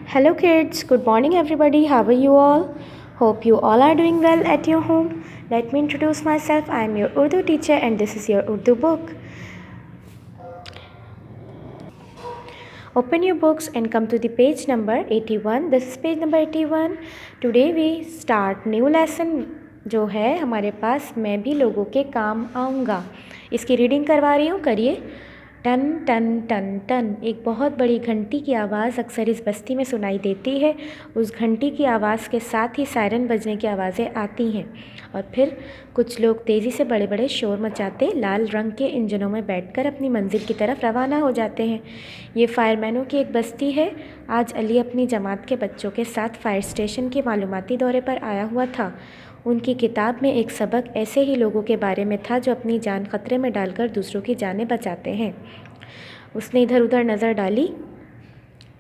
Hello kids, good morning everybody. How are you all? Hope you all are doing well at your home. Let me introduce myself. I am your Urdu teacher and this is your Urdu book. Open your books and come to the page number 81. This is page number 81. Today we start new lesson जो है हमारे पास मैं भी लोगों के काम आऊँगा। इसकी रीडिंग करवा रही हूँ, करिए। टन टन टन टन, एक बहुत बड़ी घंटी की आवाज़ अक्सर इस बस्ती में सुनाई देती है। उस घंटी की आवाज़ के साथ ही सायरन बजने की आवाज़ें आती हैं और फिर कुछ लोग तेज़ी से बड़े बड़े शोर मचाते लाल रंग के इंजनों में बैठकर अपनी मंजिल की तरफ रवाना हो जाते हैं। ये फायरमैनों की एक बस्ती है। आज अली अपनी जमात के बच्चों के साथ फायर स्टेशन के मालूमाती दौरे पर आया हुआ था। उनकी किताब में एक सबक ऐसे ही लोगों के बारे में था जो अपनी जान खतरे में डालकर दूसरों की जानें बचाते हैं। उसने इधर उधर नज़र डाली।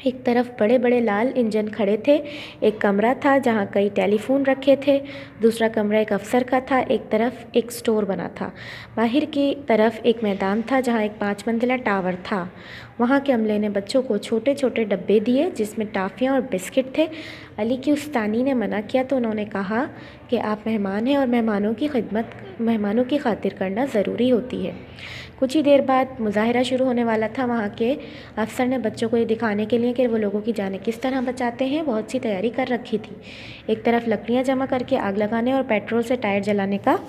एक तरफ बड़े बड़े लाल इंजन खड़े थे। एक कमरा था जहाँ कई टेलीफोन रखे थे। दूसरा कमरा एक अफसर का था। एक तरफ एक स्टोर बना था। बाहर की तरफ एक मैदान था जहाँ एक 5 मंजिला टावर था। वहाँ के अमले ने बच्चों को छोटे छोटे डब्बे दिए जिसमें टाफ़ियाँ और बिस्किट थे। अली की उस्तानी ने मना किया तो उन्होंने कहा कि आप मेहमान हैं और मेहमानों की खातिर करना ज़रूरी होती है। कुछ ही देर बाद मुजाहरा शुरू होने वाला था। वहाँ के अफसर ने बच्चों को ये दिखाने के लिए कि वो लोगों की जानें किस तरह बचाते हैं बहुत सी तैयारी कर रखी थी। एक तरफ लकड़ियाँ जमा करके आग लगाने और पेट्रोल से टायर जलाने का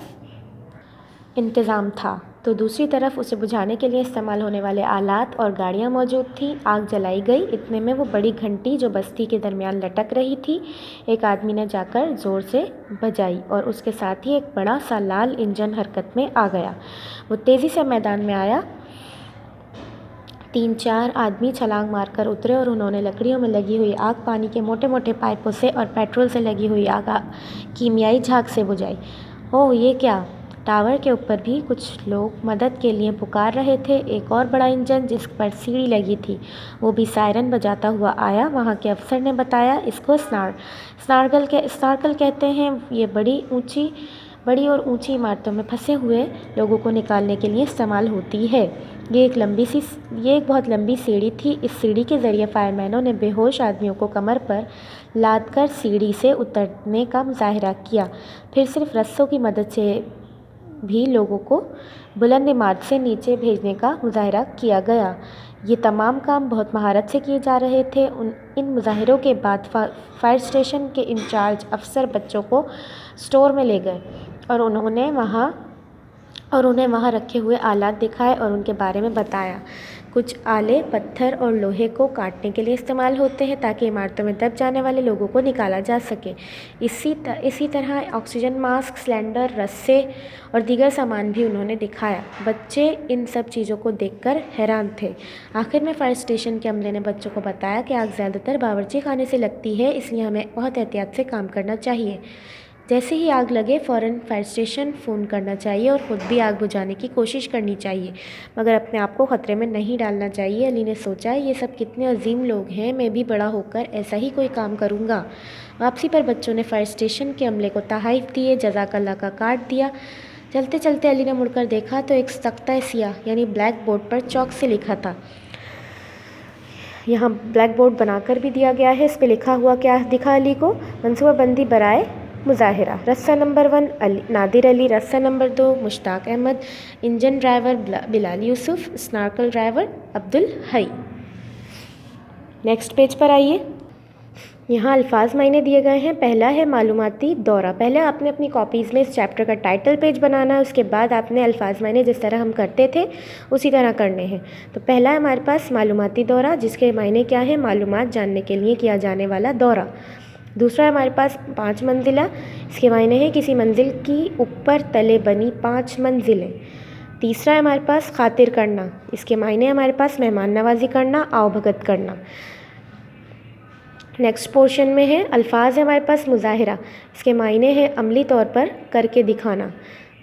इंतज़ाम था तो दूसरी तरफ उसे बुझाने के लिए इस्तेमाल होने वाले आलात और गाड़ियाँ मौजूद थीं। आग जलाई गई। इतने में वो बड़ी घंटी जो बस्ती के दरमियान लटक रही थी एक आदमी ने जाकर ज़ोर से बजाई और उसके साथ ही एक बड़ा सा लाल इंजन हरकत में आ गया। वो तेज़ी से मैदान में आया। 3-4 आदमी छलांग मारकर उतरे और उन्होंने लकड़ियों में लगी हुई आग पानी के मोटे मोटे पाइपों से और पेट्रोल से लगी हुई आग कीमियाई झाग से बुझाई। ओह, ये क्या! टावर के ऊपर भी कुछ लोग मदद के लिए पुकार रहे थे। एक और बड़ा इंजन जिस पर सीढ़ी लगी थी वो भी सायरन बजाता हुआ आया। वहाँ के अफसर ने बताया, इसको स्नार्कल कहते हैं। ये बड़ी और ऊंची इमारतों में फंसे हुए लोगों को निकालने के लिए इस्तेमाल होती है। ये एक बहुत लंबी सीढ़ी थी। इस सीढ़ी के ज़रिए फायरमैनों ने बेहोश आदमियों को कमर पर लादकर सीढ़ी से उतरने का मुजाहरा किया। फिर सिर्फ रस्सों की मदद से भी लोगों को बुलंद इमारत से नीचे भेजने का मुजाहरा किया गया। ये तमाम काम बहुत महारत से किए जा रहे थे। इन मुजाहरों के बाद फायर स्टेशन के इंचार्ज अफसर बच्चों को स्टोर में ले गए और उन्हें वहाँ रखे हुए आलात दिखाए और उनके बारे में बताया। कुछ आले पत्थर और लोहे को काटने के लिए इस्तेमाल होते हैं ताकि इमारतों में दब जाने वाले लोगों को निकाला जा सके। इसी तरह ऑक्सीजन मास्क, सिलेंडर, रस्से और दीगर सामान भी उन्होंने दिखाया। बच्चे इन सब चीज़ों को देखकर हैरान थे। आखिर में फायर स्टेशन के अमले ने बच्चों को बताया कि आग ज़्यादातर बावर्ची खाने से लगती है, इसलिए हमें बहुत एहतियात से काम करना चाहिए। जैसे ही आग लगे फ़ौरन फायर स्टेशन फ़ोन करना चाहिए और ख़ुद भी आग बुझाने की कोशिश करनी चाहिए, मगर अपने आप को ख़तरे में नहीं डालना चाहिए। अली ने सोचा, ये सब कितने अजीम लोग हैं, मैं भी बड़ा होकर ऐसा ही कोई काम करूँगा। वापसी पर बच्चों ने फायर स्टेशन के अमले को तोहफ़े दिए, जज़ाकल्लाह का कार्ड दिया। चलते चलते अली ने मुड़कर देखा तो एक तख्ता सियाह यानी ब्लैक बोर्ड पर चौक से लिखा था। यहाँ ब्लैक बोर्ड बनाकर भी दिया गया है। इस पर लिखा हुआ क्या दिखा अली को? मनसूबाबंदी बराए मुजाहिरा। रस्सा नंबर 1 नादिर अली, रस्सा number 2 Mushtaq Ahmad, engine driver Bilal Yusuf, snorkel driver Abdul Hai. Next page पर आइए। यहाँ अल्फाज मायने दिए गए हैं। पहला है मालूमाती दौरा। पहले आपने अपनी कॉपीज़ में इस चैप्टर का टाइटल पेज बनाना है। उसके बाद आपने अल्फाज मायने जिस तरह हम करते थे उसी तरह करने हैं। तो पहला है हमारे पास मालूमाती दौरा, जिसके मायने क्या है? मालूमात जानने के लिए किया जाने वाला दौरा। दूसरा है हमारे पास 5 मंजिला। इसके मायने हैं किसी मंजिल की ऊपर तले बनी 5 मंजिलें। तीसरा है हमारे पास खातिर करना। इसके मायने हमारे पास मेहमान नवाजी करना, आवभगत करना। नेक्स्ट पोर्शन में है अल्फाज है हमारे पास मुजाहिरा। इसके मायने हैं अमली तौर पर करके दिखाना।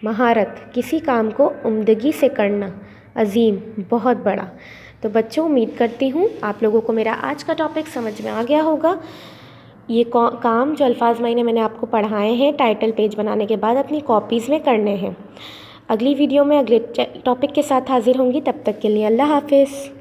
महारत, किसी काम को उम्दगी से करना। अजीम, बहुत बड़ा। तो बच्चों, उम्मीद करती हूँ आप लोगों को मेरा आज का टॉपिक समझ में आ गया होगा। ये काम जो अल्फाज मायने मैंने आपको पढ़ाए हैं टाइटल पेज बनाने के बाद अपनी कॉपीज़ में करने हैं। अगली वीडियो में अगले टॉपिक के साथ हाजिर होंगी। तब तक के लिए अल्लाह हाफिज़।